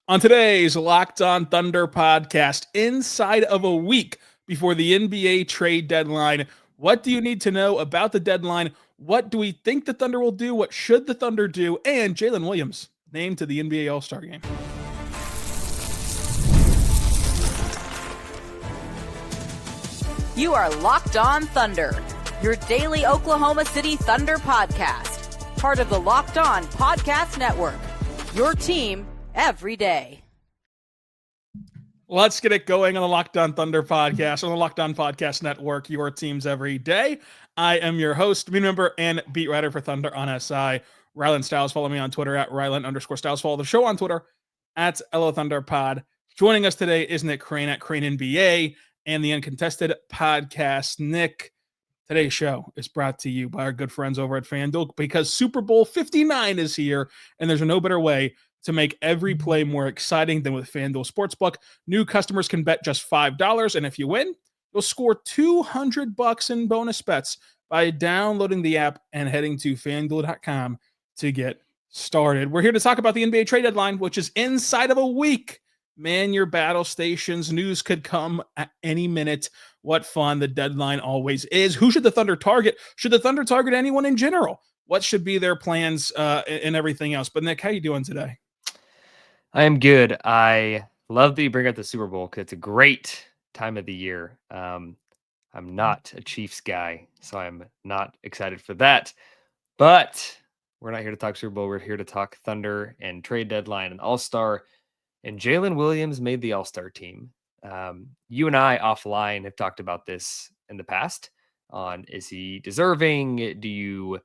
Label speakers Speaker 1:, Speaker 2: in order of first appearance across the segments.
Speaker 1: On today's Locked On Thunder podcast, inside of a week before the NBA trade deadline, what do you need to know about the deadline? What do we think the Thunder will do? What should the Thunder do? And Jalen Williams named to the NBA All-Star game.
Speaker 2: You are Locked On Thunder, your daily Oklahoma City Thunder podcast, part of the Locked On Podcast Network, your team every day.
Speaker 1: Let's get it going on the Locked On Thunder podcast, on the Locked On Podcast Network, your teams every day. I am your host, community member, and beat writer for Thunder on SI, Rylan Stiles. Follow me on Twitter at Rylan_Stiles. Follow the show on Twitter at LO Thunder Pod. Joining us today is Nick Crain at Crain NBA and the Uncontested Podcast. Nick, today's show is brought to you by our good friends over at FanDuel because Super Bowl 59 is here, and there's no better way to make every play more exciting than with FanDuel Sportsbook. New customers can bet just $5, and if you win, you'll score $200 in bonus bets by downloading the app and heading to FanDuel.com to get started. We're here to talk about the NBA trade deadline, which is inside of a week. Man your battle stations. News could come at any minute. What fun the deadline always is. Who should the Thunder target? Should the Thunder target anyone in general? What should be their plans and everything else? But Nick, how you doing today?
Speaker 3: I am good. I love that you bring up the Super Bowl because it's a great time of the year. I'm not a Chiefs guy, so I'm not excited for that. But we're not here to talk Super Bowl. We're here to talk Thunder and trade deadline and All-Star. And Jalen Williams made the All-Star team. You and I offline have talked about this in the past on is he deserving? Do you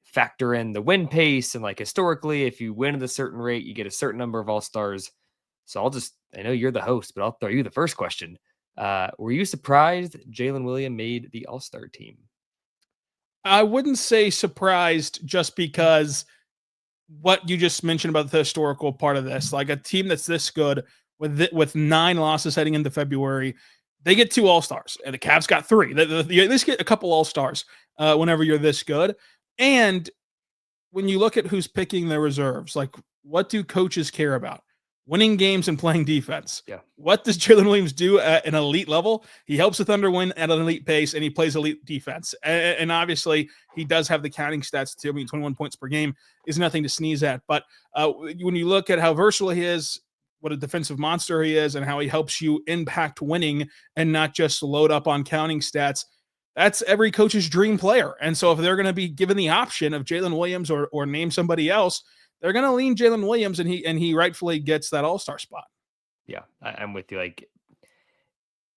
Speaker 3: factor in the win pace? And like historically, if you win at a certain rate, you get a certain number of All-Stars. So I know you're the host, but I'll throw you the first question. Were you surprised Jalen Williams made the All-Star team?
Speaker 1: I wouldn't say surprised just because what you just mentioned about the historical part of this, like a team that's this good with 9 losses heading into February, they get 2 All-Stars, and the Cavs got 3. They at least get a couple All-Stars whenever you're this good. And when you look at who's picking their reserves, like what do coaches care about? Winning games and playing defense.
Speaker 3: Yeah. What
Speaker 1: does Jalen Williams do at an elite level? He helps the Thunder win at an elite pace, and he plays elite defense. And obviously, he does have the counting stats too. I mean, 21 points per game is nothing to sneeze at. But when you look at how versatile he is, what a defensive monster he is, and how he helps you impact winning and not just load up on counting stats, that's every coach's dream player. And so if they're going to be given the option of Jalen Williams or name somebody else, they're going to lean Jalen Williams, and he rightfully gets that All-Star spot.
Speaker 3: Yeah, I'm with you. Like,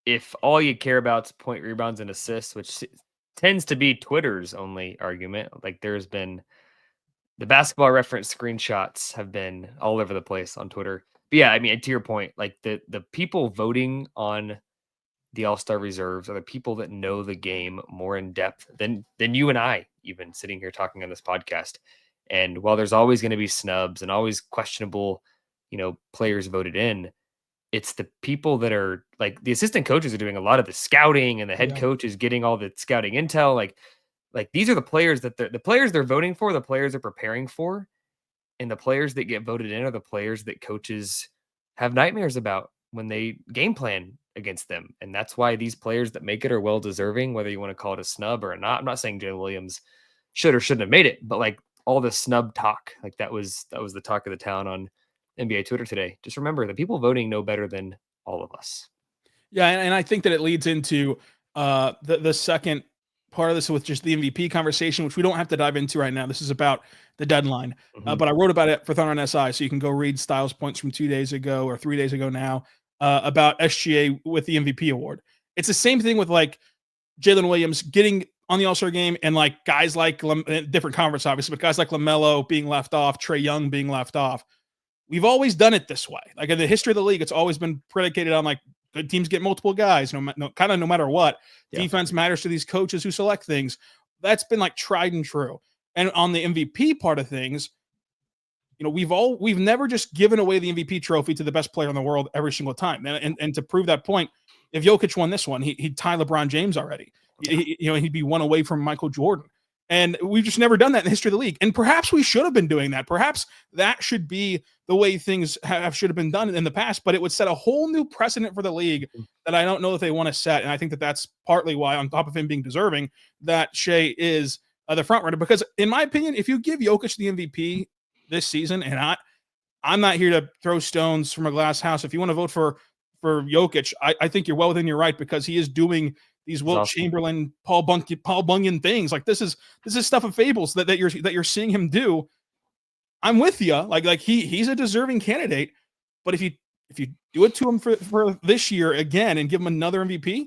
Speaker 3: if all you care about is point, rebounds, and assists, which tends to be Twitter's only argument, like there's been the basketball reference screenshots have been all over the place on Twitter. But yeah, I mean, to your point, like the people voting on the All-Star reserves are the people that know the game more in depth than you and I, even sitting here talking on this podcast. And while there's always going to be snubs and always questionable, players voted in, it's the people that are like the assistant coaches are doing a lot of the scouting, and the head coach is getting all the scouting intel. Like these are the players that the players they're voting for, the players they're preparing for, and the players that get voted in are the players that coaches have nightmares about when they game plan against them. And that's why these players that make it are well deserving, whether you want to call it a snub or not. I'm not saying Jalen Williams should or shouldn't have made it, but like all the snub talk, like that was the talk of the town on NBA Twitter today. Just remember, the people voting know better than all of us.
Speaker 1: Yeah, and I think that it leads into the second part of this with just the MVP conversation, which we don't have to dive into right now. This is about the deadline. But I wrote about it for Thunder on SI, so you can go read Styles' points from 2 days ago or 3 days ago now about SGA with the MVP award. It's the same thing with like Jalen Williams getting on the All-Star game and like guys like different conference, obviously, but guys like LaMelo being left off, Trae Young being left off. We've always done it this way. Like in the history of the league, it's always been predicated on like good teams get multiple guys, no matter what. Yeah. Defense matters to these coaches who select things. That's been like tried and true. And on the MVP part of things, we've never just given away the MVP trophy to the best player in the world every single time. And to prove that point, if Jokic won this one, he'd tie LeBron James already. He'd be one away from Michael Jordan. And we've just never done that in the history of the league. And perhaps we should have been doing that. Perhaps that should be the way things should have been done in the past, but it would set a whole new precedent for the league that I don't know that they want to set. And I think that that's partly why, on top of him being deserving, that Shea is the front runner. Because in my opinion, if you give Jokic the MVP this season, and I'm not here to throw stones from a glass house. If you want to vote for Jokic, I think you're well within your right, because he is doing these Wilt
Speaker 3: awesome.
Speaker 1: Chamberlain, Paul Bunyan things. Like this is stuff of fables that you're seeing him do. I'm with you. Like he's a deserving candidate, but if you do it to him for this year again and give him another MVP,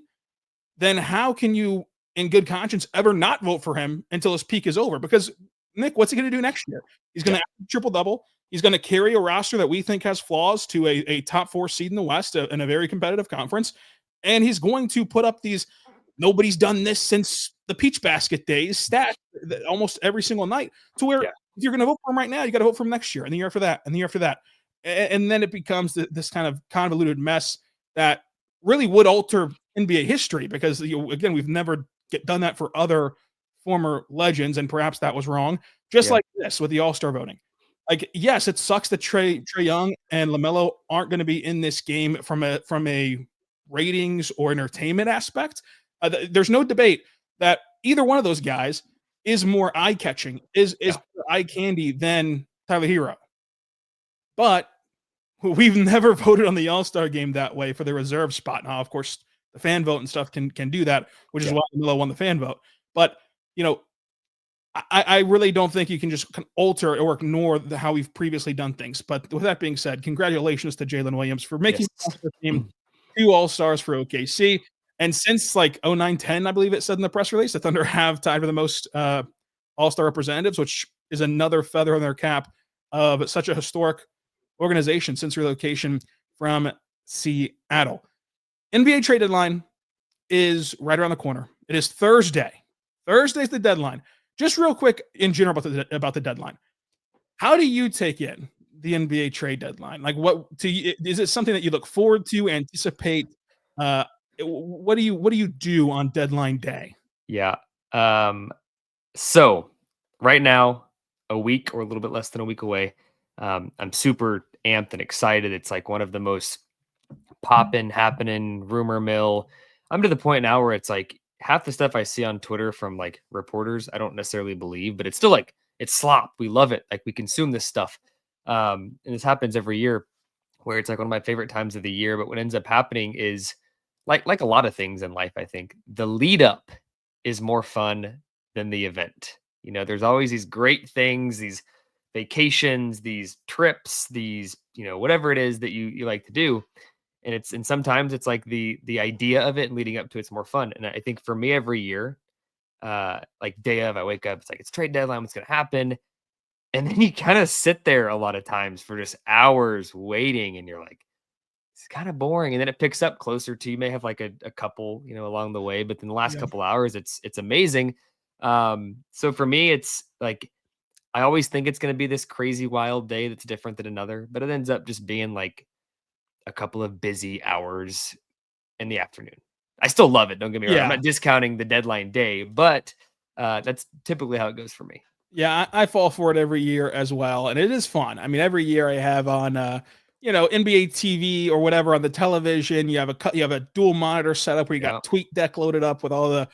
Speaker 1: then how can you, in good conscience, ever not vote for him until his peak is over? Because Nick, what's he going to do next year? He's going to triple double. He's going to carry a roster that we think has flaws to a top 4 seed in the West in a very competitive conference. And he's going to put up these nobody's done this since the Peach Basket days stats almost every single night, to where if you're going to vote for him right now, you got to vote for him next year and the year after that and the year after that. And then it becomes this kind of convoluted mess that really would alter NBA history, because again, we've never done that for other former legends, and perhaps that was wrong. Just like this with the All-Star voting. Like, yes, it sucks that Trae Young and LaMelo aren't going to be in this game from a ratings or entertainment aspect. There's no debate that either one of those guys is more eye-catching, is eye candy than Tyler Hero. But we've never voted on the All-Star game that way for the reserve spot. Now, of course, the fan vote and stuff can do that, which is why LaMelo won the fan vote. But I really don't think you can just alter or ignore how we've previously done things. But with that being said, congratulations to Jalen Williams for making the team 2 All-Stars for OKC. And since like 09-10, I believe it said in the press release, the Thunder have tied for the most All-Star representatives, which is another feather in their cap of such a historic organization since relocation from Seattle. NBA trade deadline is right around the corner. It is Thursday. Thursday's the deadline. Just real quick in general about the deadline. How do you take in the NBA trade deadline? Like, is it something that you look forward to, anticipate? What do you do on deadline day?
Speaker 3: Yeah. So right now, a week or a little bit less than a week away, I'm super amped and excited. It's like one of the most poppin', happening rumor mill. I'm to the point now where it's like half the stuff I see on Twitter from like reporters, I don't necessarily believe, but it's still like, it's slop. We love it. Like, we consume this stuff. And this happens every year, where it's like one of my favorite times of the year. But what ends up happening is like a lot of things in life, I think the lead up is more fun than the event. There's always these great things, these vacations, these trips, these, whatever it is that you like to do. And sometimes it's like the idea of it and leading up to it's more fun. And I think for me, every year, like day of, I wake up, it's like, it's trade deadline, what's going to happen? And then you kind of sit there a lot of times for just hours waiting, and you're like, it's kind of boring. And then it picks up closer to, you may have like a couple, along the way, but then the last couple hours, it's amazing. So for me, it's like, I always think it's going to be this crazy wild day that's different than another, but it ends up just being like a couple of busy hours in the afternoon. I still love it. Don't get me wrong. I'm not discounting the deadline day, but that's typically how it goes for me.
Speaker 1: Yeah, I fall for it every year as well, and it is fun. I mean, every year I have on NBA TV or whatever on the television. You have a dual monitor setup where you got TweetDeck loaded up with all the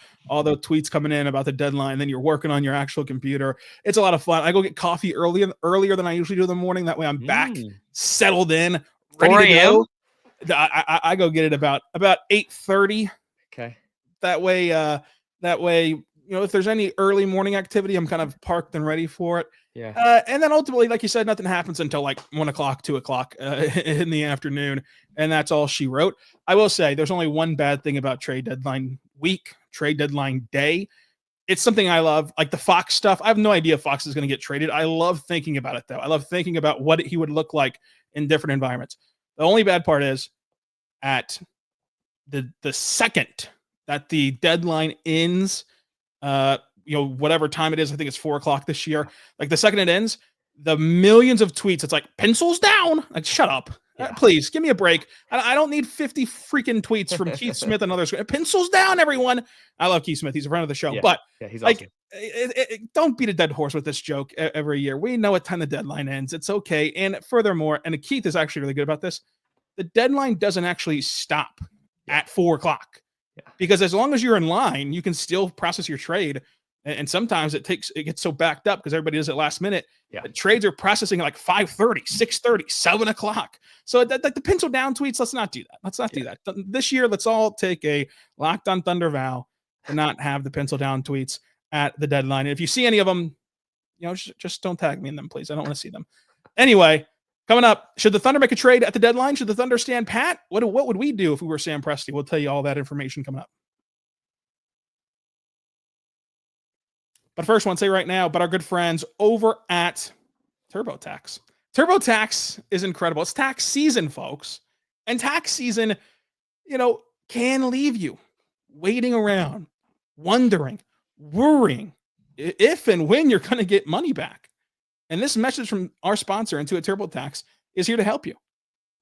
Speaker 1: tweets coming in about the deadline. Then you're working on your actual computer. It's a lot of fun. I go get coffee earlier than I usually do in the morning. That way I'm back, settled in, ready to go. I go get it about 8:30.
Speaker 3: Okay.
Speaker 1: That way, if there's any early morning activity, I'm kind of parked and ready for it.
Speaker 3: Yeah.
Speaker 1: And then ultimately, like you said, nothing happens until like 1 o'clock, 2 o'clock in the afternoon. And that's all she wrote. I will say there's only one bad thing about trade deadline week, trade deadline day. It's something I love, like the Fox stuff. I have no idea if Fox is going to get traded. I love thinking about it, though. I love thinking about what he would look like in different environments. The only bad part is at the second that the deadline ends, whatever time it is, I think it's 4 o'clock this year. Like the second it ends, the millions of tweets, it's like pencils down. Like, shut up. Please give me a break. I don't need 50 freaking tweets from Keith Smith and others. Pencils down, everyone. I love Keith Smith. He's a friend of the show. But
Speaker 3: he's
Speaker 1: like,
Speaker 3: awesome.
Speaker 1: don't beat a dead horse with this joke every year. We know what time the deadline ends. It's okay. And furthermore, and Keith is actually really good about this, the deadline doesn't actually stop at 4 o'clock. Because as long as you're in line, you can still process your trade. And sometimes it gets so backed up because everybody does it last minute. Trades are processing at like 5:30, 6:30, 7 o'clock. So the pencil down tweets, let's not do that. Let's not do that. This year, let's all take a Locked on Thunder vow to not have the pencil down tweets at the deadline. And if you see any of them, just don't tag me in them, please. I don't want to see them. Anyway, coming up, should the Thunder make a trade at the deadline? Should the Thunder stand pat? What would we do if we were Sam Presti? We'll tell you all that information coming up. But first, I want to say right now about our good friends over at TurboTax. TurboTax is incredible. It's tax season, folks. And tax season, can leave you waiting around, wondering, worrying if and when you're going to get money back. And this message from our sponsor, Intuit TurboTax, is here to help you.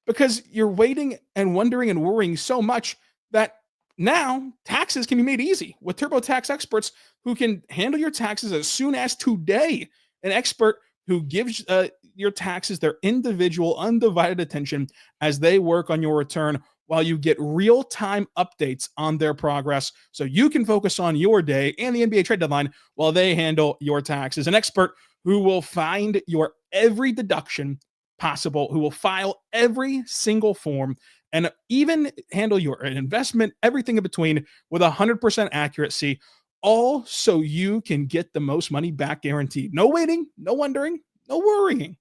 Speaker 1: Because you're waiting and wondering and worrying so much that now taxes can be made easy with TurboTax experts who can handle your taxes as soon as today. An expert who gives your taxes their individual, undivided attention as they work on your return while you get real-time updates on their progress so you can focus on your day and the NBA trade deadline while they handle your taxes. An expert who will find your every deduction possible, who will file every single form and even handle your investment, everything in between with 100% accuracy, all so you can get the most money back guaranteed. No waiting, no wondering, no worrying.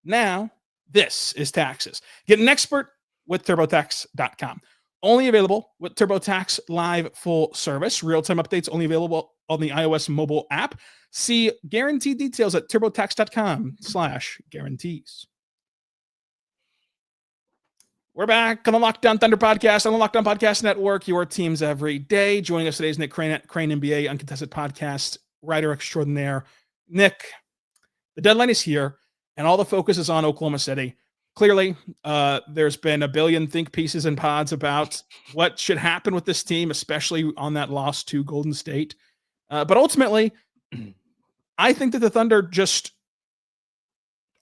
Speaker 1: Now, this is taxes. Get an expert with TurboTax.com. Only available with TurboTax Live full service. Real-time updates only available on the iOS mobile app. See guaranteed details at TurboTax.com/guarantees. We're back on the Locked on Thunder podcast on the Locked on Podcast Network, your teams every day. Joining us today is Nick Crain at Crain NBA, uncontested podcast, writer extraordinaire. Nick, the deadline is here, and all the focus is on Oklahoma City. Clearly, there's been a billion think pieces and pods about what should happen with this team, especially on that loss to Golden State. But ultimately, I think that the Thunder just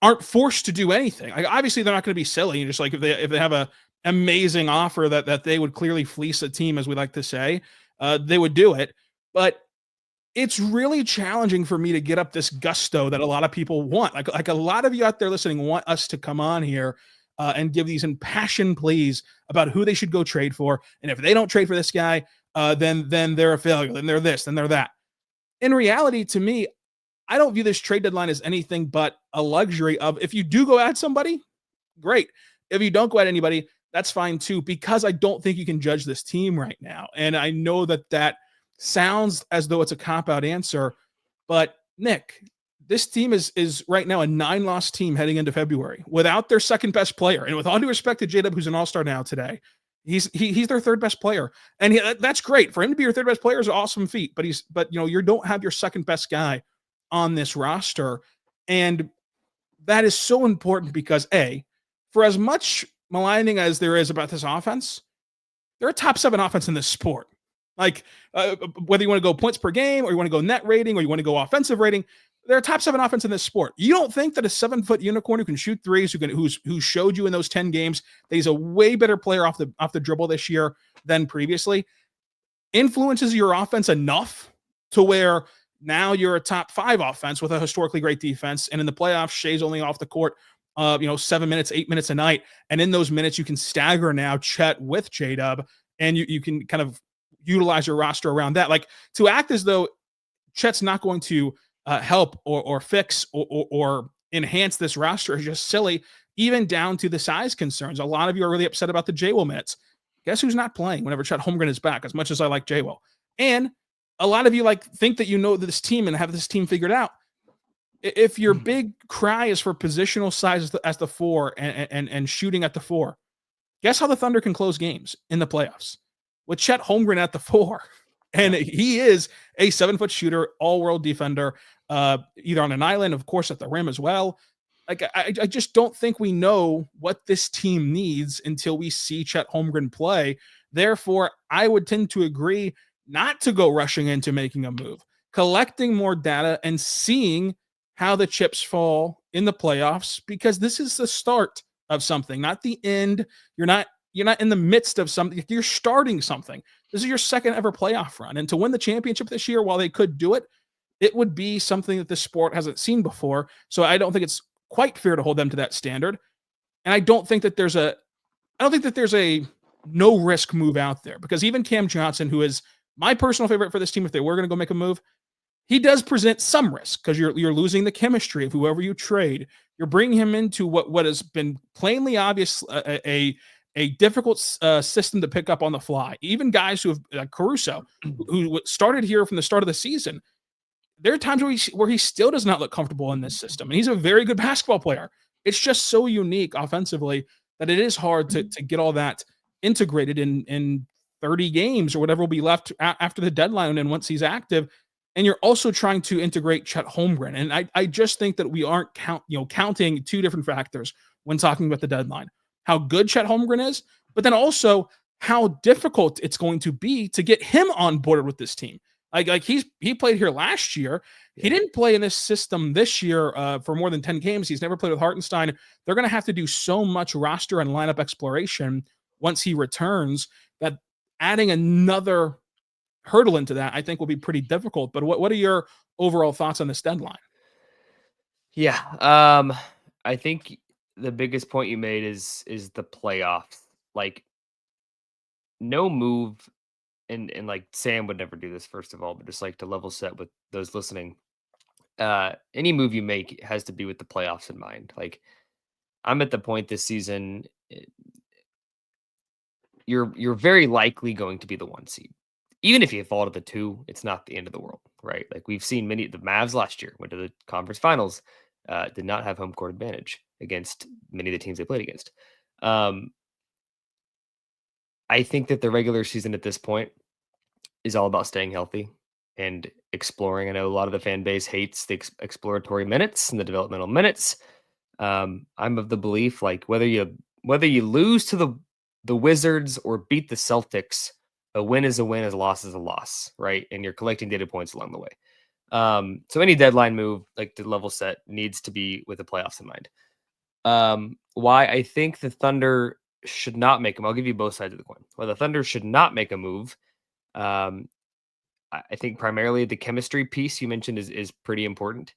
Speaker 1: aren't forced to do anything. Like, obviously, they're not going to be silly. Just like if they have a amazing offer that they would clearly fleece a team, as we like to say, they would do it. But it's really challenging for me to get up this gusto that a lot of people want. Like a lot of you out there listening want us to come on here and give these impassioned pleas about who they should go trade for. And if they don't trade for this guy, then they're a failure. Then they're this, then they're that. In reality, to me, I don't view this trade deadline as anything but a luxury of, if you do go at somebody, great. If you don't go at anybody, that's fine too, because I don't think you can judge this team right now. And I know that sounds as though it's a cop-out answer, but Nick, this team is right now a 9-loss team heading into February without their second best player. And with all due respect to J-Dub, who's an all-star now today, he's their third best player. And that's great. For him to be your third best player is an awesome feat, but you don't have your second best guy on this roster. And that is so important because for as much maligning as there is about this offense, they're a top 7 offense in this sport. Like whether you want to go points per game or you want to go net rating or you want to go offensive rating, they're a top 7 offense in this sport. You don't think that a 7-foot unicorn who can shoot threes, who showed you in those 10 games that he's a way better player off the dribble this year than previously, influences your offense enough to where now you're a top 5 offense with a historically great defense. And in the playoffs, Shea's only off the court, 7 minutes, 8 minutes a night. And in those minutes, you can stagger now Chet with J-Dub, and you can kind of utilize your roster around that. Like, to act as though Chet's not going to help or fix or enhance this roster is just silly, even down to the size concerns. A lot of you are really upset about the J-Will minutes. Guess who's not playing whenever Chet Holmgren is back, as much as I like J-Will? And a lot of you think that you know this team and have this team figured out. If your big cry is for positional size as the 4 and shooting at the 4, guess how the Thunder can close games in the playoffs? With Chet Holmgren at the 4. And he is a 7-foot shooter, all-world defender, either on an island, of course, at the rim as well. Like, I just don't think we know what this team needs until we see Chet Holmgren play. Therefore, I would tend to agree not to go rushing into making a move, collecting more data and seeing how the chips fall in the playoffs, because this is the start of something, not the end. You're not in the midst of something. You're starting something. This is your second ever playoff run. And to win the championship this year, while they could do it, it would be something that the sport hasn't seen before. So I don't think it's quite fair to hold them to that standard. And I don't think that there's a no risk move out there, because even Cam Johnson, who is my personal favorite for this team, if they were going to go make a move, he does present some risk because you're losing the chemistry of whoever you trade. You're bringing him into what has been plainly obvious a difficult system to pick up on the fly. Even guys who have Caruso, who started here from the start of the season, there are times where he still does not look comfortable in this system, and he's a very good basketball player. It's just so unique offensively that it is hard to get all that integrated in 30 games or whatever will be left after the deadline and once he's active. And you're also trying to integrate Chet Holmgren, and I just think that we aren't counting two different factors when talking about the deadline: how good Chet Holmgren is, but then also how difficult it's going to be to get him on board with this team. Like he played here last year. He didn't play in this system this year for more than 10 games. He's never played with Hartenstein. They're going to have to do so much roster and lineup exploration once he returns that adding another hurdle into that, I think, will be pretty difficult. But what are your overall thoughts on this deadline?
Speaker 3: Yeah. I think the biggest point you made is the playoffs. Like, no move, and like Sam would never do this, first of all, but just like to level set with those listening. Any move you make has to be with the playoffs in mind. Like, I'm at the point this season, you're very likely going to be the 1 seed. Even if you fall to the 2, it's not the end of the world, right? Like, we've seen the Mavs last year went to the conference finals, did not have home court advantage against many of the teams they played against. I think that the regular season at this point is all about staying healthy and exploring. I know a lot of the fan base hates the exploratory minutes and the developmental minutes. I'm of the belief, like, whether you lose to the Wizards or beat the Celtics, a win is a win, a loss is a loss, right? And you're collecting data points along the way. So any deadline move, like the level set, needs to be with the playoffs in mind. Why I think the Thunder should not make them, I'll give you both sides of the coin. Why the Thunder should not make a move, I think primarily the chemistry piece you mentioned is pretty important.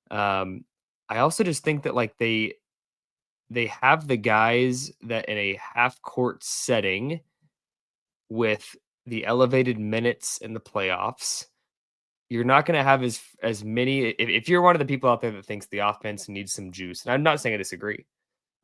Speaker 3: I also just think that, like, they have the guys that in a half court setting with the elevated minutes in the playoffs, you're not going to have as many. If you're one of the people out there that thinks the offense needs some juice, and I'm not saying I disagree,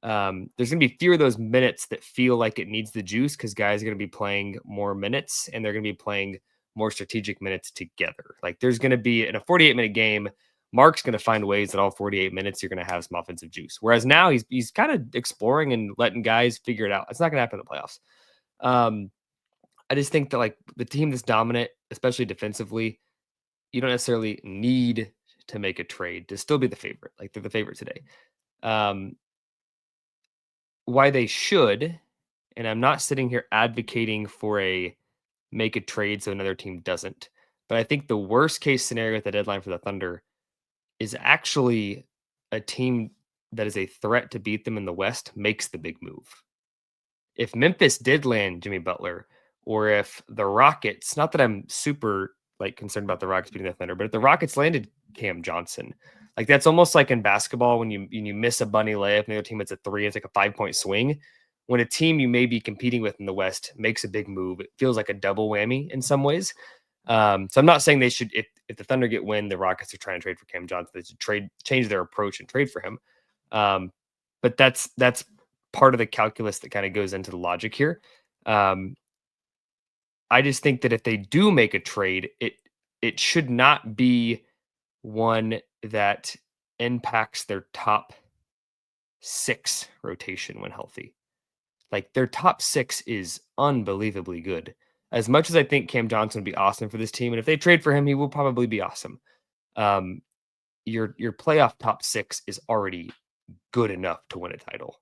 Speaker 3: there's going to be fewer of those minutes that feel like it needs the juice, because guys are going to be playing more minutes and they're going to be playing more strategic minutes together. Like, there's going to be, in a 48-minute game, Mark's going to find ways that all 48 minutes you're going to have some offensive juice. Whereas now he's kind of exploring and letting guys figure it out. It's not going to happen in the playoffs. I just think that, like, the team that's dominant, especially defensively, you don't necessarily need to make a trade to still be the favorite. Like, they're the favorite today. Why they should, and I'm not sitting here advocating for a make a trade so another team doesn't, but I think the worst case scenario at the deadline for the Thunder is actually a team that is a threat to beat them in the West makes the big move. If Memphis did land Jimmy Butler, or if the Rockets, not that I'm super, like, concerned about the Rockets beating the Thunder, but if the Rockets landed Cam Johnson, like, that's almost like in basketball when you miss a bunny layup and the other team hits a 3, it's like a 5-point swing. When a team you may be competing with in the West makes a big move, it feels like a double whammy in some ways. So I'm not saying they should, if the Thunder get win, the Rockets are trying to trade for Cam Johnson, they should change their approach and trade for him. But that's part of the calculus that kind of goes into the logic here. I just think that if they do make a trade, it should not be one that impacts their top 6 rotation when healthy. Like, their top 6 is unbelievably good. As much as I think Cam Johnson would be awesome for this team, and if they trade for him, he will probably be awesome. Your playoff top 6 is already good enough to win a title,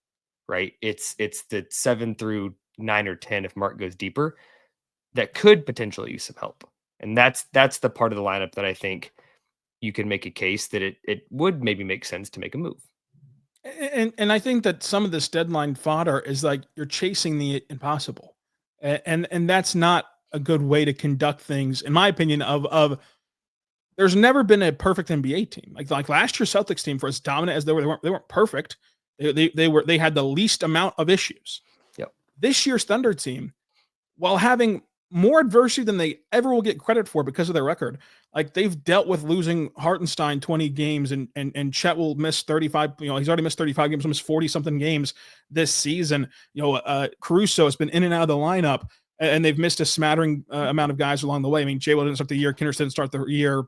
Speaker 3: right? It's the 7 through 9 or 10 if Mark goes deeper that could potentially use some help. And that's the part of the lineup that I think you can make a case that it would maybe make sense to make a move.
Speaker 1: And I think that some of this deadline fodder is like you're chasing the impossible, and that's not a good way to conduct things, in my opinion. Of there's never been a perfect NBA team. Like last year's Celtics team, for as dominant as they weren't perfect. They had the least amount of issues.
Speaker 3: Yep.
Speaker 1: This year's Thunder team, while having more adversity than they ever will get credit for because of their record. Like they've dealt with losing Hartenstein 20 games and Chet will miss 35. He's already missed 35 games, almost 40 something games this season. Caruso has been in and out of the lineup and they've missed a smattering amount of guys along the way. I mean, Jay Will didn't start the year. Kinders didn't start the year.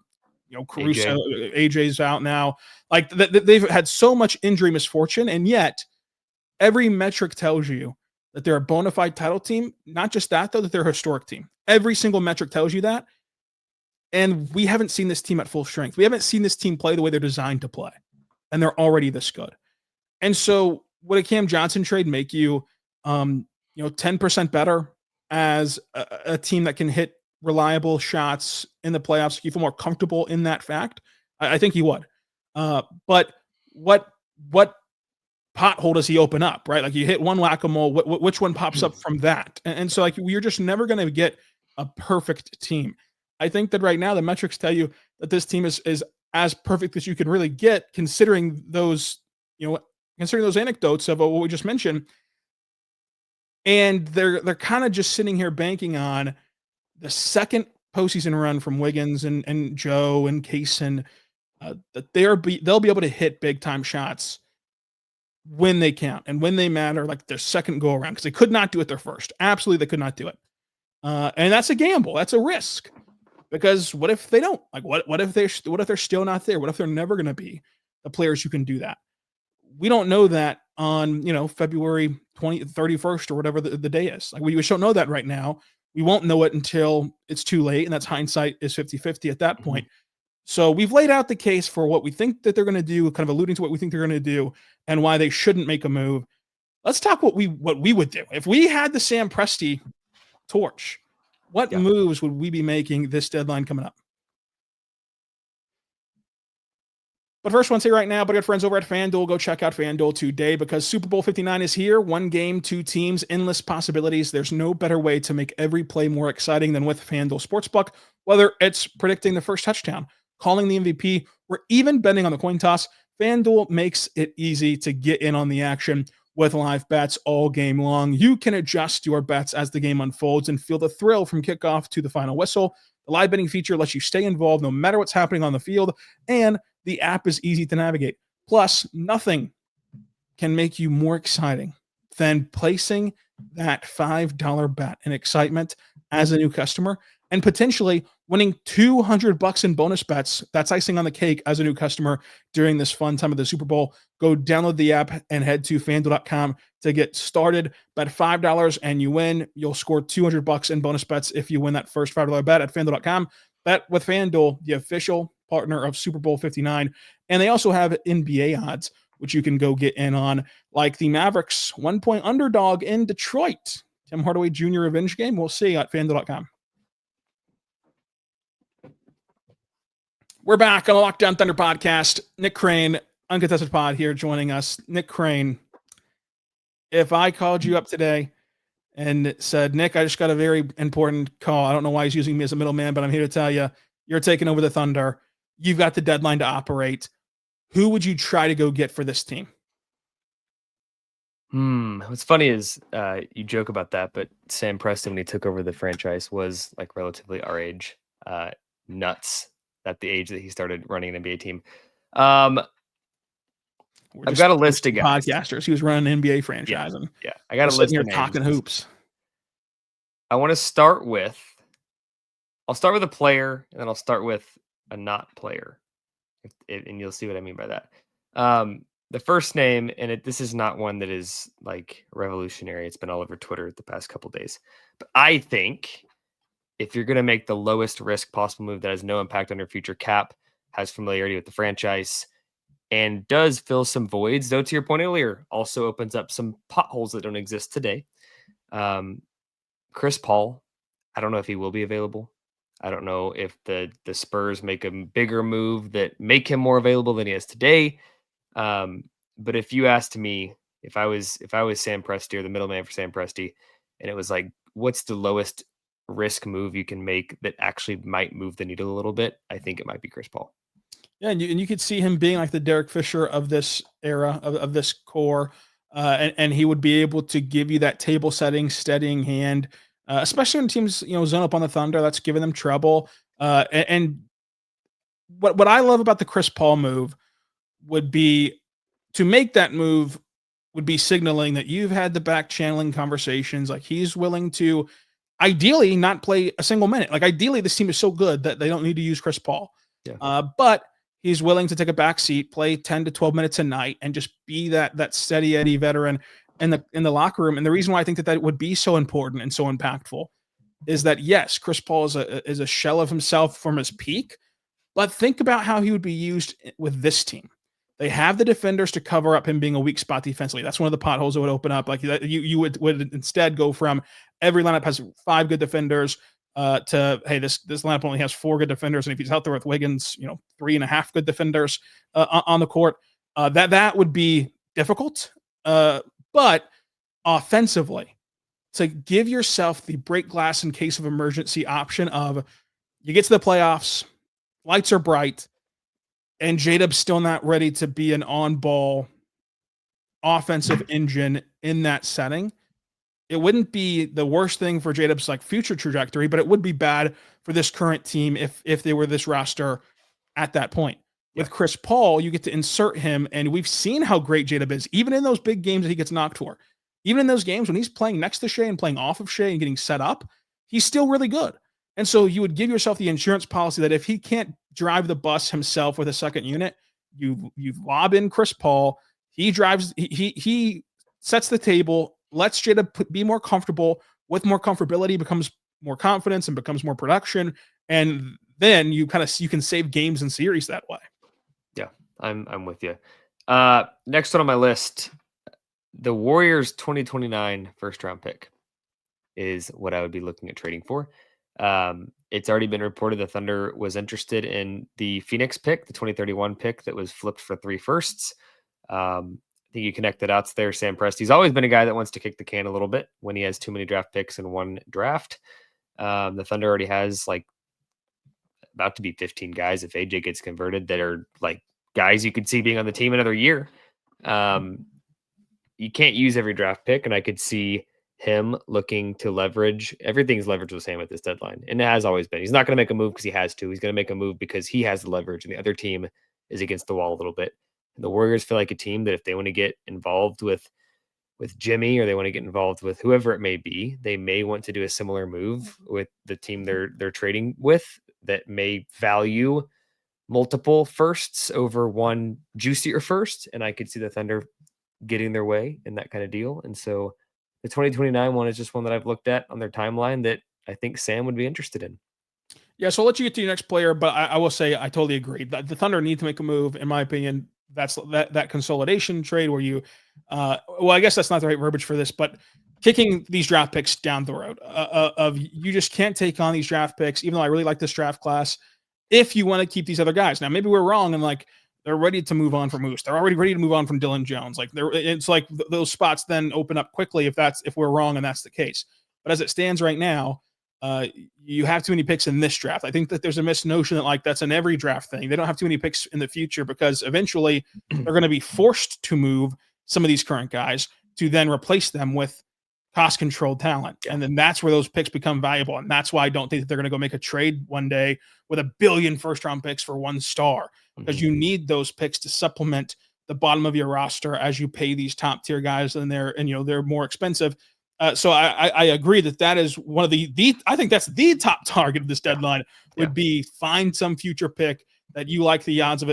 Speaker 1: Caruso, AJ's out now. Like they've had so much injury misfortune, and yet every metric tells you that they're a bona fide title team. Not just that, though, that they're a historic team. Every single metric tells you that. And we haven't seen this team at full strength. We haven't seen this team play the way they're designed to play. And they're already this good. And so would a Cam Johnson trade make you, 10% better as a team that can hit reliable shots in the playoffs? You feel more comfortable in that fact? I think he would. But what pothole does he open up, right? Like you hit one whack-a-mole, which one pops up from that? And so like you're just never going to get a perfect team. I think that right now the metrics tell you that this team is as perfect as you can really get, considering those anecdotes of what we just mentioned. And they're kind of just sitting here banking on the second postseason run from Wiggins and Joe and Kaysen, that they'll be able to hit big time shots when they count and when they matter, like their second go around, because they could not do it their first. Absolutely, they could not do it. And that's a gamble. That's a risk. Because what if they don't? Like what if they're still not there? What if they're never going to be the players who can do that? We don't know that on February 31st or whatever the day is. Like we just don't know that right now. We won't know it until it's too late, and that's hindsight is 50-50 at that point. So we've laid out the case for what we think that they're going to do, kind of alluding to what we think they're going to do and why they shouldn't make a move. Let's talk what we would do. If we had the Sam Presti torch, what moves would we be making this deadline coming up? But first, I want to say right now, but our friends over at FanDuel, go check out FanDuel today because Super Bowl 59 is here. One game, two teams, endless possibilities. There's no better way to make every play more exciting than with FanDuel Sportsbook. Whether it's predicting the first touchdown, calling the MVP, or even betting on the coin toss, FanDuel makes it easy to get in on the action with live bets all game long. You can adjust your bets as the game unfolds and feel the thrill from kickoff to the final whistle. The live betting feature lets you stay involved no matter what's happening on the field, and the app is easy to navigate. Plus, nothing can make you more exciting than placing that $5 bet in excitement as a new customer and potentially winning $200 in bonus bets. That's icing on the cake as a new customer during this fun time of the Super Bowl. Go download the app and head to FanDuel.com to get started. Bet $5 and you win. You'll score $200 in bonus bets if you win that first $5 bet at FanDuel.com. Bet with FanDuel, the official partner of Super Bowl 59. And they also have NBA odds, which you can go get in on, like the Mavericks 1-point underdog in Detroit. Tim Hardaway Jr. revenge game. We'll see at FanDuel.com. We're back on the Lockdown Thunder podcast. Nick Crain, Uncontested Pod here joining us. Nick Crain, if I called you up today and said, Nick, I just got a very important call. I don't know why he's using me as a middleman, but I'm here to tell you, you're taking over the Thunder. You've got the deadline to operate. Who would you try to go get for this team?
Speaker 3: What's funny is you joke about that, but Sam Presti, when he took over the franchise, was like relatively our age. Nuts at the age that he started running an NBA team. I've got a list of guys.
Speaker 1: Podcasters. He was running an NBA franchise.
Speaker 3: Yeah. I got a list of names.
Speaker 1: Talking hoops.
Speaker 3: I want to start with, I'll start with a player, and then I'll start with a not player. And you'll see what I mean by that. The first name, and this is not one that is like revolutionary. It's been all over Twitter the past couple days. But I think if you're going to make the lowest risk possible move that has no impact on your future cap, has familiarity with the franchise, and does fill some voids, though to your point earlier, also opens up some potholes that don't exist today. Chris Paul, I don't know if he will be available. I don't know if the Spurs make a bigger move that make him more available than he is today. But if you asked me, if I was Sam Presti or the middleman for Sam Presti, and it was like, what's the lowest risk move you can make that actually might move the needle a little bit, I think it might be Chris Paul.
Speaker 1: Yeah, and you could see him being like the Derek Fisher of this era, of this core, and he would be able to give you that table setting, steadying hand, especially when teams zone up on the Thunder. That's giving them trouble. And what I love about the Chris Paul move would be to make that move would be signaling that you've had the back channeling conversations. Like he's willing to ideally not play a single minute. Like ideally, this team is so good that they don't need to use Chris Paul.
Speaker 3: Yeah.
Speaker 1: But he's willing to take a back seat, play 10 to 12 minutes a night, and just be that steady Eddie veteran in the locker room. And the reason why I think that would be so important and so impactful is that yes, Chris Paul is a shell of himself from his peak, but think about how he would be used with this team. They have the defenders to cover up him being a weak spot defensively. That's one of the potholes that would open up. Like you would instead go from every lineup has 5 good defenders to, hey, this lineup only has 4 good defenders, and if he's out there with Wiggins, 3.5 good defenders on the court, that would be difficult. But offensively, to give yourself the break glass in case of emergency option of you get to the playoffs, lights are bright, and J-Dub's still not ready to be an on-ball offensive engine in that setting. It wouldn't be the worst thing for J-Dub's like future trajectory, but it would be bad for this current team if they were this roster at that point. With Chris Paul, you get to insert him, and we've seen how great J-Dub is, even in those big games that he gets knocked for. Even in those games when he's playing next to Shea and playing off of Shea and getting set up, he's still really good. And so you would give yourself the insurance policy that if he can't drive the bus himself with a second unit, you lob in Chris Paul. He drives, he sets the table, lets J-Dub be more comfortable. With more comfortability becomes more confidence and becomes more production. And then you can save games and series that way.
Speaker 3: Yeah, I'm with you. Next one on my list, the Warriors 2029 first round pick is what I would be looking at trading for. It's already been reported the Thunder was interested in the Phoenix pick, the 2031 pick that was flipped for 3 firsts. I think you connect the dots there. Sam Presti's always been a guy that wants to kick the can a little bit when he has too many draft picks in one draft. The Thunder already has like about to be 15 guys if AJ gets converted that are like guys you could see being on the team another year. You can't use every draft pick, and I could see him looking to leverage. Everything's leverage with Sam at this deadline, and it has always been. He's not going to make a move because he has to. He's going to make a move because he has the leverage, and the other team is against the wall a little bit. And the Warriors feel like a team that if they want to get involved with Jimmy, or they want to get involved with whoever it may be, they may want to do a similar move with the team they're trading with that may value multiple firsts over one juicier first. And I could see the Thunder getting their way in that kind of deal. And so the 2029 one is just one that I've looked at on their timeline that I think Sam would be interested in.
Speaker 1: Yeah, so I'll let you get to your next player, but I will say I totally agree. The Thunder need to make a move, in my opinion. That's that consolidation trade where you, well, I guess that's not the right verbiage for this, but kicking these draft picks down the road of you just can't take on these draft picks, even though I really like this draft class, if you want to keep these other guys. Now, maybe we're wrong and like they're ready to move on from Moose. They're already ready to move on from Dylan Jones. Like it's like those spots then open up quickly if we're wrong and that's the case. But as it stands right now, you have too many picks in this draft. I think that there's a misnotion that like that's an every draft thing. They don't have too many picks in the future because eventually they're going to be forced to move some of these current guys to then replace them with cost-controlled talent. And then that's where those picks become valuable. And that's why I don't think that they're going to go make a trade one day with $1 billion first-round picks for one star, because you need those picks to supplement the bottom of your roster as you pay these top-tier guys, and they're more expensive. So I agree that is one of the I think that's the top target of this deadline would be find some future pick that you like the odds of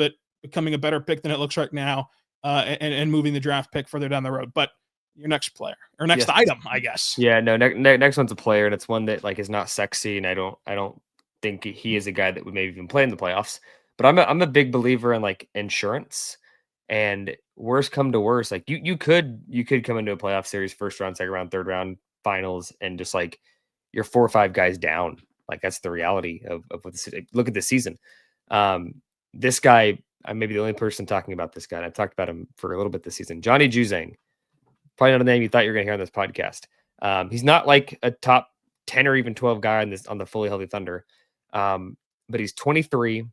Speaker 1: it becoming a better pick than it looks right now, and moving the draft pick further down the road. But your next player or next item, I guess.
Speaker 3: Yeah, no, next one's a player, and it's one that like is not sexy, and I don't think he is a guy that would maybe even play in the playoffs. But I'm a big believer in like insurance. And worst come to worst, like you could come into a playoff series, first round, second round, third round, finals, and just like you're 4 or 5 guys down. Like that's the reality of what look at the season. This guy, I may be the only person talking about this guy. And I've talked about him for a little bit this season. Johnny Juzang, probably not a name you thought you were going to hear on this podcast. He's not like a top 10 or even 12 guy on the fully healthy Thunder. But he's 23,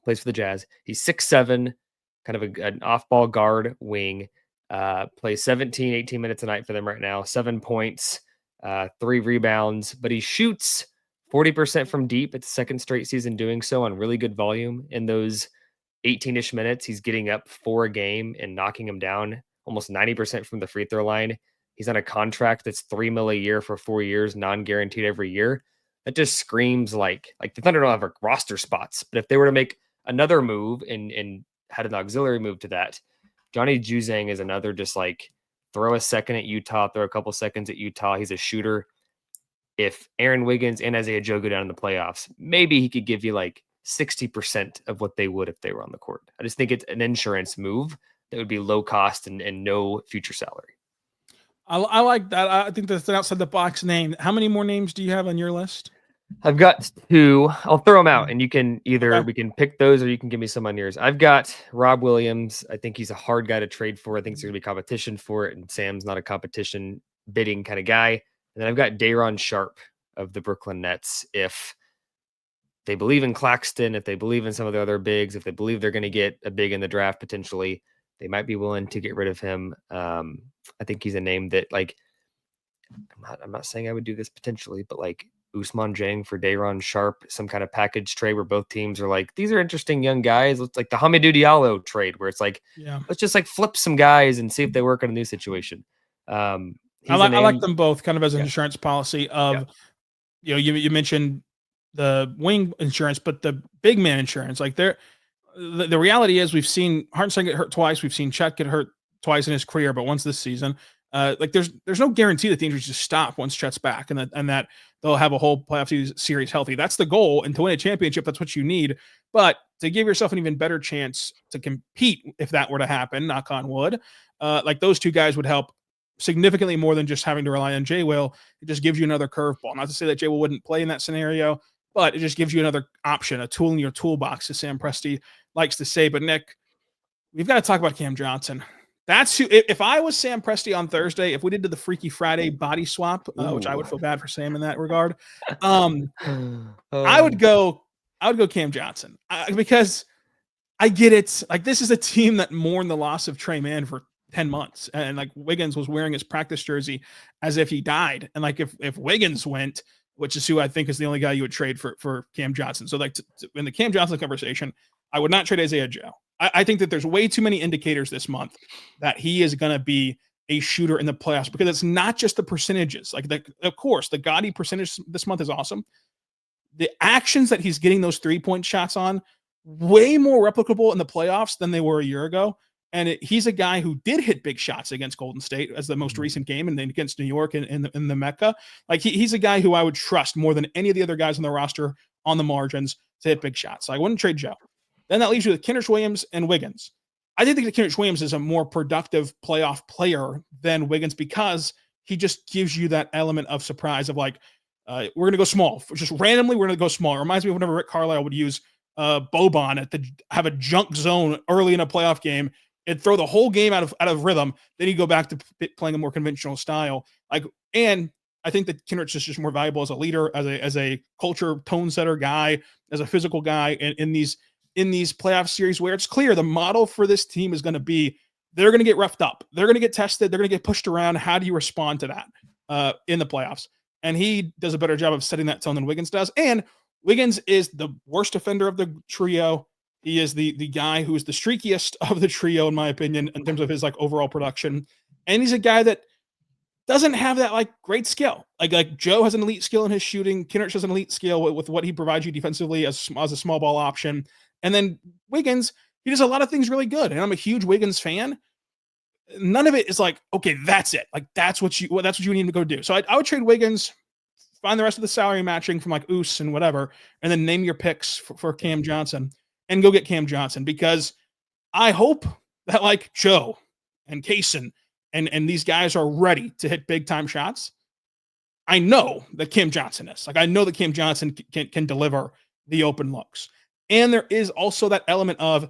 Speaker 3: plays for the Jazz. He's 6'7", kind of an off-ball guard wing. Plays 17, 18 minutes a night for them right now. 7 points, 3 rebounds, but he shoots 40% from deep. It's the second straight season doing so on really good volume. In those 18-ish minutes, he's getting up 4 a game and knocking them down almost 90% from the free throw line. He's on a contract that's $3 million a year for 4 years, non-guaranteed every year. That just screams like the Thunder don't have roster spots. But if they were to make another move and had an auxiliary move to that, Johnny Juzang is another just like throw a second at Utah, throw a couple seconds at Utah. He's a shooter. If Aaron Wiggins and Isaiah Joe go down in the playoffs, maybe he could give you like 60% of what they would if they were on the court. I just think it's an insurance move that would be low cost and no future salary.
Speaker 1: I like that. I think that's an outside the box name. How many more names do you have on your list?
Speaker 3: I've got 2. I'll throw them out, and you can we can pick those, or you can give me some on yours. I've got Rob Williams. I think he's a hard guy to trade for. I think there's going to be competition for it, and Sam's not a competition bidding kind of guy. And then I've got Day'Ron Sharpe of the Brooklyn Nets. If they believe in Claxton, if they believe in some of the other bigs, if they believe they're going to get a big in the draft potentially, they might be willing to get rid of him. I think he's a name that, like, I'm not saying I would do this potentially, but like Ousmane Dieng for Day'Ron Sharpe, some kind of package trade where both teams are like, these are interesting young guys. It's like the Hamidou Diallo trade where it's like, let's just like flip some guys and see if they work in a new situation.
Speaker 1: I like them both kind of as an insurance policy of, you mentioned the wing insurance, but the big man insurance, like the reality is we've seen Hartenstein get hurt twice. We've seen Chet get hurt twice in his career, but once this season, like there's no guarantee that the injuries just stop once Chet's back and that they'll have a whole playoff series healthy. That's the goal. And to win a championship, that's what you need. But to give yourself an even better chance to compete, if that were to happen, knock on wood, like those 2 guys would help significantly more than just having to rely on Jay Will. It just gives you another curveball. Not to say that Jay Will wouldn't play in that scenario, but it just gives you another option, a tool in your toolbox, as Sam Presti likes to say. But Nick, we've got to talk about Cam Johnson. That's who, if I was Sam Presti on Thursday, if we did the Freaky Friday body swap, which I would feel bad for Sam in that regard, I would go Cam Johnson because I get it. Like, this is a team that mourned the loss of Trey Mann for 10 months. And like Wiggins was wearing his practice jersey as if he died. And like, if Wiggins went, which is who I think is the only guy you would trade for Cam Johnson. So like in the Cam Johnson conversation, I would not trade Isaiah Joe. I think that there's way too many indicators this month that he is going to be a shooter in the playoffs, because it's not just the percentages. Like, of course, the gaudy percentage this month is awesome. The actions that he's getting those 3-point shots on, way more replicable in the playoffs than they were a year ago. And he's a guy who did hit big shots against Golden State as the most recent game, and then against New York in the Mecca. Like, he's a guy who I would trust more than any of the other guys on the roster on the margins to hit big shots. So I wouldn't trade Joe. Then that leaves you with Kenrich Williams and Wiggins. I think that Kenrich Williams is a more productive playoff player than Wiggins, because he just gives you that element of surprise of like, we're going to go small. Just randomly, we're going to go small. It reminds me of whenever Rick Carlisle would use Boban have a junk zone early in a playoff game and throw the whole game out of rhythm. Then he'd go back to playing a more conventional style. And I think that Kenrich is just more valuable as a leader, as a culture tone setter guy, as a physical guy in these playoff series where it's clear the model for this team is going to be, they're going to get roughed up. They're going to get tested. They're going to get pushed around. How do you respond to that in the playoffs? And he does a better job of setting that tone than Wiggins does. And Wiggins is the worst defender of the trio. He is the guy who is the streakiest of the trio, in my opinion, in terms of his like overall production. And he's a guy that doesn't have that like great skill. Like Joe has an elite skill in his shooting. Kenrich has an elite skill with what he provides you defensively as a small ball option. And then Wiggins, he does a lot of things really good. And I'm a huge Wiggins fan. None of it is like, okay, that's it. Like, that's what you need to go do. So I would trade Wiggins, find the rest of the salary matching from like Oos and whatever, and then name your picks for Cam Johnson. and go get Cam Johnson, because I hope that like Joe and Kaysen and these guys are ready to hit big time shots. I know that Cam Johnson is. Like, I know that Cam Johnson can deliver the open looks. And there is also that element of,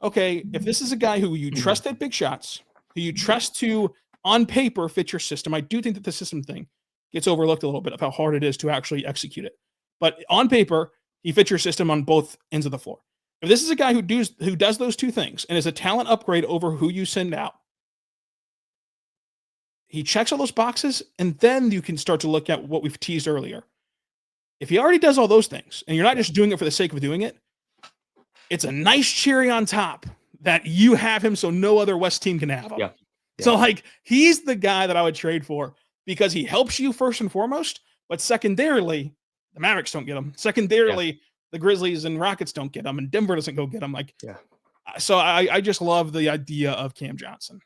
Speaker 1: okay, if this is a guy who you trust at big shots, who you trust to, on paper, fit your system, I do think that the system thing gets overlooked a little bit of how hard it is to actually execute it. But on paper, he fits your system on both ends of the floor. If this is a guy who does those two things and is a talent upgrade over who you send out, he checks all those boxes, and then you can start to look at what we've teased earlier. If he already does all those things, and you're not just doing it for the sake of doing it, it's a nice cherry on top that you have him so no other West team can have him.
Speaker 3: Yeah.
Speaker 1: So, like, he's the guy that I would trade for because he helps you first and foremost, but secondarily, the Mavericks don't get him. Secondarily, the Grizzlies and Rockets don't get him, and Denver doesn't go get him. Like, so I just love the idea of Cam Johnson.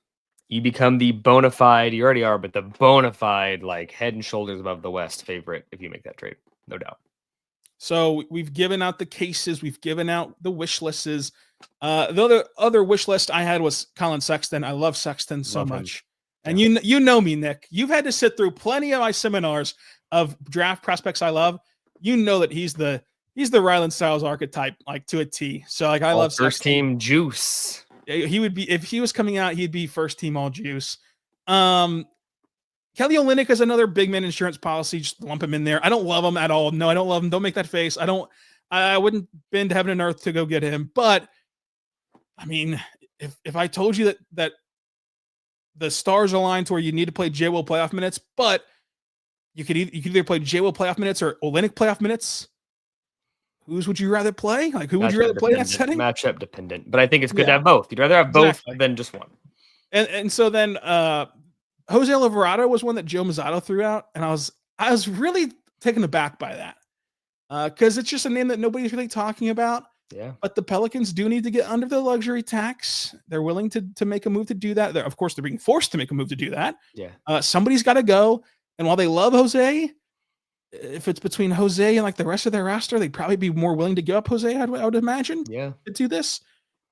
Speaker 3: You become the bona fide, you already are, but the bona fide, like, head and shoulders above the West favorite if you make that trade, no doubt.
Speaker 1: So we've given out the cases, we've given out the wish lists. The other wish list I had was Colin Sexton. I love Sexton so much. And you know me, Nick. You've had to sit through plenty of my seminars of draft prospects I love. You know that he's the Rylan Stiles archetype, like, to a T. So, like, I love
Speaker 3: first
Speaker 1: Sexton.
Speaker 3: Team juice.
Speaker 1: He would be, if he was coming out, he'd be first team all juice. Kelly Olynyk is another big man insurance policy. Just lump him in there. I don't love him at all. No, I don't love him. Don't make that face. I wouldn't bend heaven and earth to go get him. But I mean, if I told you that the stars aligned to where you need to play J. Will playoff minutes, but you could either play J. Will playoff minutes or Olynyk playoff minutes, whose would you rather play? Like, who would you rather play in that setting?
Speaker 3: Matchup dependent. But I think it's good to have both. You'd rather have both than just one.
Speaker 1: And so then Jose Alvarado was one that Joe Mazzato threw out, and I was really taken aback by that because it's just a name that nobody's really talking about.
Speaker 3: Yeah.
Speaker 1: But the Pelicans do need to get under the luxury tax. They're willing to make a move to do that. Of course, they're being forced to make a move to do that.
Speaker 3: Yeah.
Speaker 1: Somebody's got to go. And while they love Jose, if it's between Jose and like the rest of their roster, they'd probably be more willing to give up Jose, I would imagine.
Speaker 3: Yeah.
Speaker 1: To do this.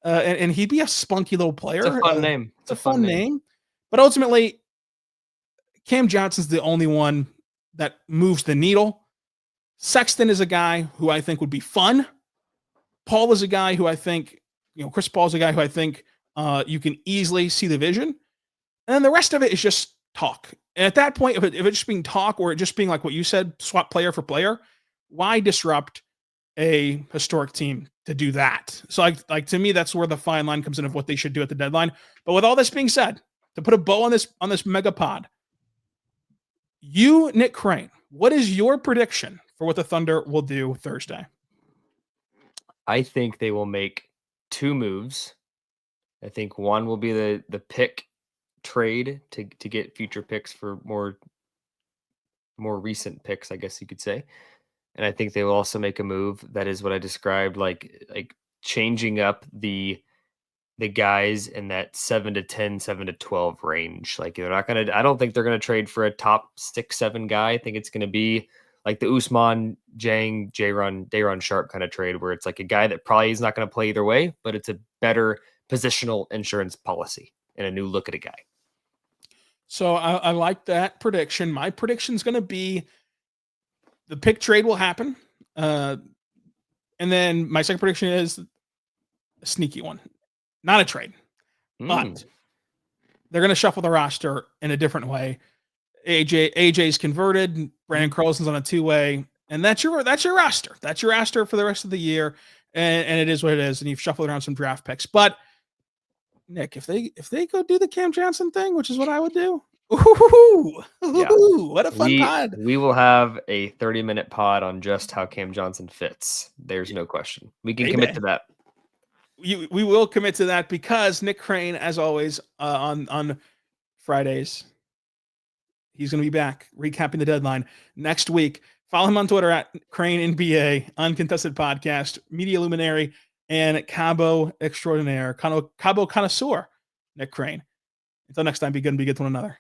Speaker 1: And he'd be a spunky little player.
Speaker 3: It's a fun name.
Speaker 1: It's a fun name. But ultimately, Cam Johnson's the only one that moves the needle. Sexton is a guy who I think would be fun. Paul is a guy who I think, Chris Paul is a guy who I think you can easily see the vision. And then the rest of it is just talk. And at that point, if it's just being talk or it just being like what you said, swap player for player, why disrupt a historic team to do that? So like to me, that's where the fine line comes in of what they should do at the deadline. But with all this being said, to put a bow on this mega pod, you, Nick Crain, what is your prediction for what the Thunder will do Thursday?
Speaker 3: I think they will make two moves. I think one will be the pick trade to get future picks for more recent picks, I guess you could say. And I think they will also make a move that is what I described, like changing up the guys in that 7 to 10, 7 to 12 range. Like, they're not going to, I don't think they're going to trade for a top 6-7 guy. I think it's going to be like the Usman, Jang, Day'Ron Sharp kind of trade, where it's like a guy that probably is not going to play either way, but it's a better positional insurance policy and a new look at a guy.
Speaker 1: So I like that prediction. My prediction is going to be the pick trade will happen. And then my second prediction is a sneaky one. Not a trade, but they're going to shuffle the roster in a different way. AJ's converted. Brandon Carlson's on a 2-way, and that's your roster. That's your roster for the rest of the year, and it is what it is. And you've shuffled around some draft picks. But Nick, if they go do the Cam Johnson thing, which is what I would do, what a fun pod.
Speaker 3: We will have a 30-minute pod on just how Cam Johnson fits. There's no question. We can commit to that.
Speaker 1: We will commit to that because Nick Crain, as always, on Fridays, he's going to be back recapping the deadline next week. Follow him on Twitter at Crain NBA, Uncontested Podcast, Media Luminary, and Cabo Extraordinaire, Cabo Connoisseur, Nick Crain. Until next time, be good and be good to one another.